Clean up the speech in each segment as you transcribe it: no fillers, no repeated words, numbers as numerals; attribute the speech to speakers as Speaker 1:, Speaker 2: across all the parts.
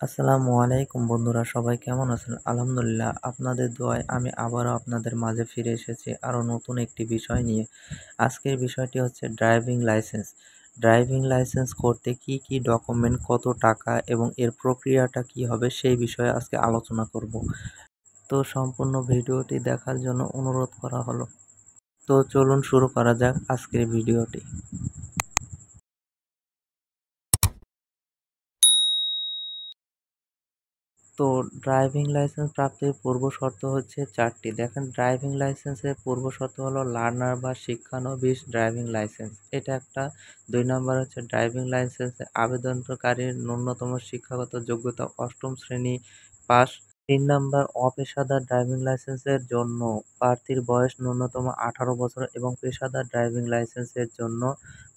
Speaker 1: আসসালামু আলাইকুম বন্ধুরা, সবাই কেমন আছেন? আলহামদুলিল্লাহ, আপনাদের দোয়ায় আমি আবারও আপনাদের মাঝে ফিরে এসেছি আরও নতুন একটি বিষয় নিয়ে। আজকের বিষয়টি হচ্ছে ড্রাইভিং লাইসেন্স। ড্রাইভিং লাইসেন্স করতে কি কি ডকুমেন্ট, কত টাকা এবং এর প্রক্রিয়াটা কি হবে সেই বিষয়ে আজকে আলোচনা করব। তো সম্পূর্ণ ভিডিওটি দেখার জন্য অনুরোধ করা হলো। তো চলুন শুরু করা যাক আজকের ভিডিওটি। তো ড্রাইভিং লাইসেন্স প্রাপ্তির পূর্বশর্ত হচ্ছে ৪টি। দেখেন, ড্রাইভিং লাইসেন্সের পূর্বশর্ত হলো লার্নার বা শিক্ষানবিশ ড্রাইভিং লাইসেন্স, এটা একটা। ২ নম্বর হচ্ছে ড্রাইভিং লাইসেন্সে আবেদনকারীর ন্যূনতম শিক্ষাগত যোগ্যতা ৮ম শ্রেণী পাস। ৩ নম্বর অপেশাদার ড্রাইভিং লাইসেন্সের জন্য প্রার্থীর বয়স ন্যূনতম ১৮ বছর এবং পেশাদার ড্রাইভিং লাইসেন্সের জন্য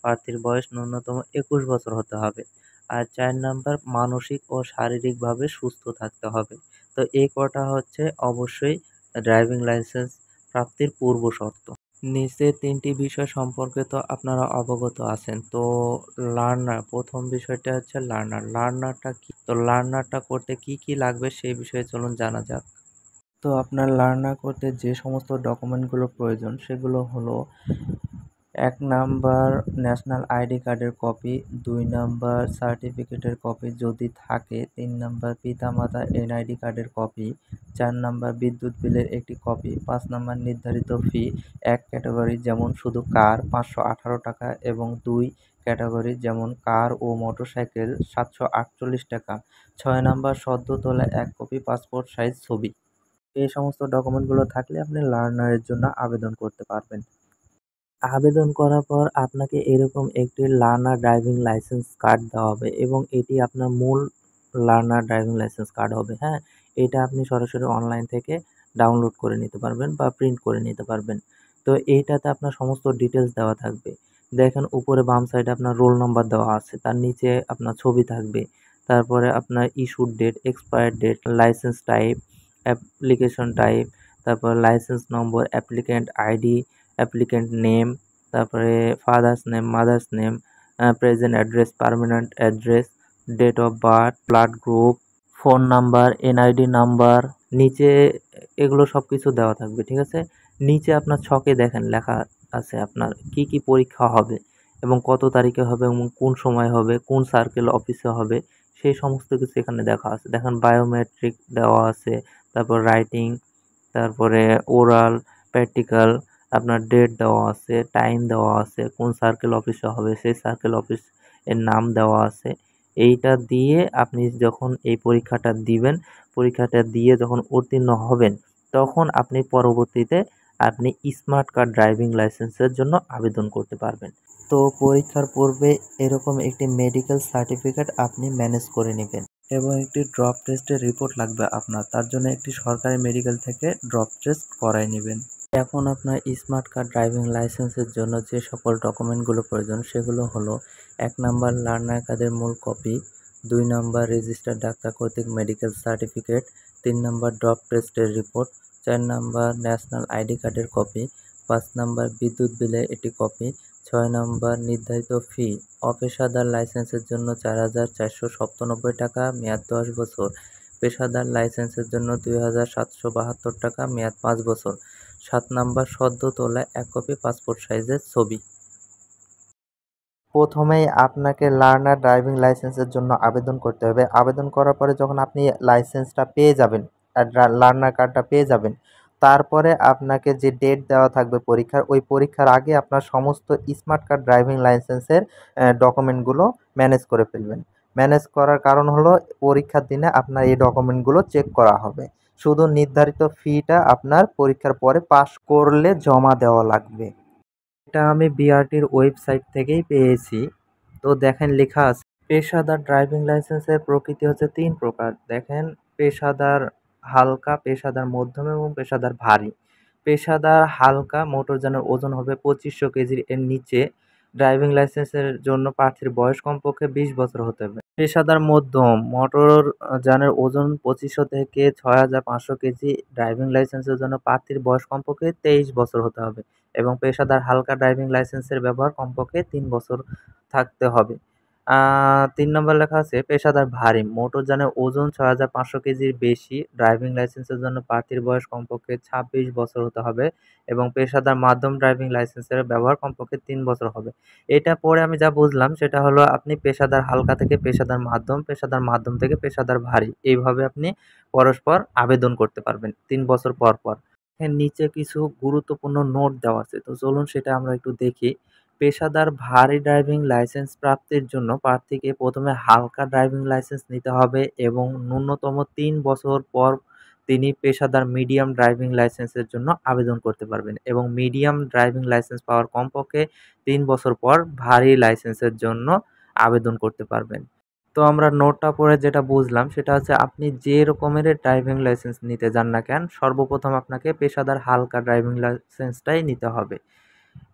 Speaker 1: প্রার্থীর বয়স ন্যূনতম ২১ বছর হতে হবে। আর ৪ নাম্বার মানসিক ও শারীরিকভাবে সুস্থ থাকতে হবে। তো এই কটা হচ্ছে অবশ্যই ড্রাইভিং লাইসেন্স প্রাপ্তির পূর্বশর্ত। নিচের ৩টি বিষয় সম্পর্কে তো আপনারা অবগত আছেন। তো লার্নার, ১ম বিষয়টা হচ্ছে লার্নার। লার্নারটা কি? তো লার্নারটা করতে কি কি লাগবে সেই বিষয়ে চলুন জানা যাক। তো আপনার লার্নার করতে যে সমস্ত ডকুমেন্টগুলো প্রয়োজন সেগুলো হলো: ১ নাম্বার ন্যাশনাল আইডি কার্ডের কপি, ২ নাম্বার সার্টিফিকেটের কপি যদি থাকে, ৩ নাম্বার পিতামাতার এনআইডি কার্ডের কপি, ৪ নাম্বার বিদ্যুৎ বিলের একটি কপি, ৫ নাম্বার নির্ধারিত ফি। ১ ক্যাটাগরি যেমন শুধু কার ৫১৮ টাকা এবং ২ ক্যাটাগরি যেমন কার ও মোটরসাইকেল ৭৪৮ টাকা। ৬ নাম্বার সদ্য তোলা ১ কপি পাসপোর্ট সাইজ ছবি। এই সমস্ত ডকুমেন্টগুলো থাকলে আপনি লার্নারের জন্য আবেদন করতে পারবেন। আবেদন করার পর আপনাকে এরকম একটি লার্নার ড্রাইভিং লাইসেন্স কার্ড দেওয়া হবে এবং এটি আপনার মূল লার্নার ড্রাইভিং লাইসেন্স কার্ড হবে, হ্যাঁ? এটা আপনি সরাসরি অনলাইন থেকে ডাউনলোড করে নিতে পারবেন বা প্রিন্ট করে নিতে পারবেন। তো এইটাতে আপনার সমস্ত ডিটেইলস দেওয়া থাকবে। দেখেন, উপরে বাম সাইডে আপনার রোল নাম্বার দেওয়া আছে। তার নিচে আপনার ছবি থাকবে। তারপরে আপনার issued date, expire date, license type, application type, তারপর license number, applicant ID, applicant name, তারপরে father's name, mother's name, present address, permanent address, date of birth, blood group, phone number, NID number, নিচে এগুলো সবকিছু দেওয়া থাকবে, ঠিক আছে? নিচে আপনার ছকে দেখেন লেখা আছে আপনার কি কি পরীক্ষা হবে এবং কত তারিখে হবে এবং কোন সময় হবে, কোন সার্কেল অফিসে হবে, সেই সমস্ত কিছু এখানে দেখা আছে। দেখেন, বায়োমেট্রিক দেওয়া আছে, তারপর রাইটিং, তারপরে ওরাল, প্র্যাকটিক্যাল, আপনার ডেট দেওয়া আছে, টাইম দেওয়া আছে, কোন সার্কেল অফিসে হবে সেই সার্কেল অফিস এর নাম দেওয়া আছে। এইটা দিয়ে আপনি যখন এই পরীক্ষাটা দিবেন, পরীক্ষাটা দিয়ে যখন উত্তীর্ণ হবেন, তখন আপনি পরবর্তীতে আপনি স্মার্ট কার্ড ড্রাইভিং লাইসেন্সের জন্য আবেদন করতে পারবেন। তো পরীক্ষার পূর্বে এরকম একটি মেডিকেল সার্টিফিকেট আপনি ম্যানেজ করে নেবেন এবং একটি ড্রপ টেস্টের রিপোর্ট লাগবে আপনার। তার জন্য একটি সরকারি মেডিকেল থেকে ড্রপ টেস্ট করাই নেবেন। এখন আপনার স্মার্ট কার্ড ড্রাইভিং লাইসেন্সের জন্য যে সকল ডকুমেন্টগুলো প্রয়োজন সেগুলো হলো: ১ নাম্বার লার্নার কার্ডের মূল কপি, ২ নাম্বার রেজিস্টার্ড ডাক্তার কর্তৃক মেডিকেল সার্টিফিকেট, ৩ নাম্বার ড্রপ টেস্টের রিপোর্ট, ৪ নাম্বার ন্যাশনাল আইডি কার্ডের কপি, ৫ নাম্বার বিদ্যুৎ বিলের একটি কপি, ৬ নাম্বার নির্ধারিত ফি। অপেশাদার লাইসেন্সের জন্য ৪,৪৯৭ টাকা, মেয়াদ ১০ বছর। পেশাদার লাইসেন্সের জন্য ২,৭৭২ টাকা, মেয়াদ ৫ বছর। ৭ নাম্বার সদ্য তোলা ১ কপি পাসপোর্ট সাইজের ছবি। প্রথমেই আপনাকে লার্নার ড্রাইভিং লাইসেন্সের জন্য আবেদন করতে হবে। আবেদন করার পরে যখন আপনি লাইসেন্সটা পেয়ে যাবেন, লার্নার কার্ডটা পেয়ে যাবেন, তারপরে আপনাকে যে ডেট দেওয়া থাকবে পরীক্ষার, ওই পরীক্ষার আগে আপনার সমস্ত স্মার্ট কার্ড ড্রাইভিং লাইসেন্সের ডকুমেন্টগুলো ম্যানেজ করে ফেলবেন। ম্যানেজ করার কারণ হলো পরীক্ষার দিনে আপনার এই ডকুমেন্টগুলো চেক করা হবে। শুধু নির্ধারিত ফিটা আপনার পরীক্ষার পরে পাস করলে জমা দেওয়া লাগবে। এটা আমি বিআরটির ওয়েবসাইট থেকেই পেয়েছি। তো দেখেন, লেখা আছে পেশাদার ড্রাইভিং লাইসেন্সের প্রকৃতি হচ্ছে ৩ প্রকার। দেখেন, পেশাদার হালকা, পেশাদার মধ্যম এবং পেশাদার ভারী। পেশাদার হালকা মোটরযানের ওজন হবে ২৫০০ কেজির এর নিচে। ড্রাইভিং লাইসেন্সের জন্য প্রার্থীর বয়স কমপক্ষে ২০ বছর হতে হবে। পেশাদার মধ্যম মোটর যানের ওজন ২৫০০ থেকে ৬৫০০ কেজি। ড্রাইভিং লাইসেন্সের জন্য প্রার্থীর বয়স কমপক্ষে ২৩ বছর হতে হবে এবং পেশাদার হালকা ড্রাইভিং লাইসেন্সের ব্যবহার কমপক্ষে ৩ বছর থাকতে হবে। ৩ নম্বর লেখা আছে পেশাদার ভারী। মোটরযানের ওজন ৬,৫০০ কেজির বেশি ড্রাইভিং লাইসেন্সের জন্য প্রার্থীর বয়স কমপক্ষে ২৬ বছর হতে হবে এবং পেশাদার মাধ্যম ড্রাইভিং লাইসেন্সের ব্যবহার কমপক্ষে ৩ বছর হবে। এটা পড়ে আমি যা বুঝলাম সেটা হলো আপনি পেশাদার হালকা থেকে পেশাদার মাধ্যম থেকে পেশাদার ভারী। এইভাবে আপনি পরস্পর আবেদন করতে পারবেন ৩ বছর পর, পর। এর নিচে কিছু গুরুত্বপূর্ণ নোট দেওয়া আছে। তো চলুন সেটা আমরা একটু দেখি। পেশাদার ভারী ড্রাইভিং লাইসেন্স প্রাপ্তির জন্য প্রার্থীকে প্রথমে হালকা ড্রাইভিং লাইসেন্স নিতে হবে এবং ন্যূনতম ৩ বছর পর তিনি পেশাদার মিডিয়াম ড্রাইভিং লাইসেন্সের জন্য আবেদন করতে পারবেন এবং মিডিয়াম ড্রাইভিং লাইসেন্স পাওয়ার কমপক্ষে ৩ বছর পর ভারী লাইসেন্সের জন্য আবেদন করতে পারবেন। তো আমরা নোটটা পড়ে যেটা বুঝলাম সেটা হচ্ছে আপনি যে রকমের ড্রাইভিং লাইসেন্স নিতে যান না কেন, সর্বপ্রথম আপনাকে পেশাদার হালকা ড্রাইভিং লাইসেন্সটাই নিতে হবে।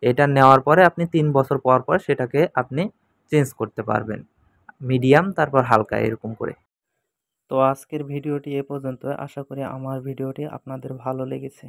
Speaker 1: এটা নেওয়ার পরে আপনি ৩ বছর পর, পর সেটাকে আপনি চেঞ্জ করতে পারবেন। মিডিয়াম তারপর হালকা এরকম করে। তো আজকের ভিডিওটি এ পর্যন্ত। আশা করি আমার ভিডিওটি আপনাদের ভালো লেগেছে।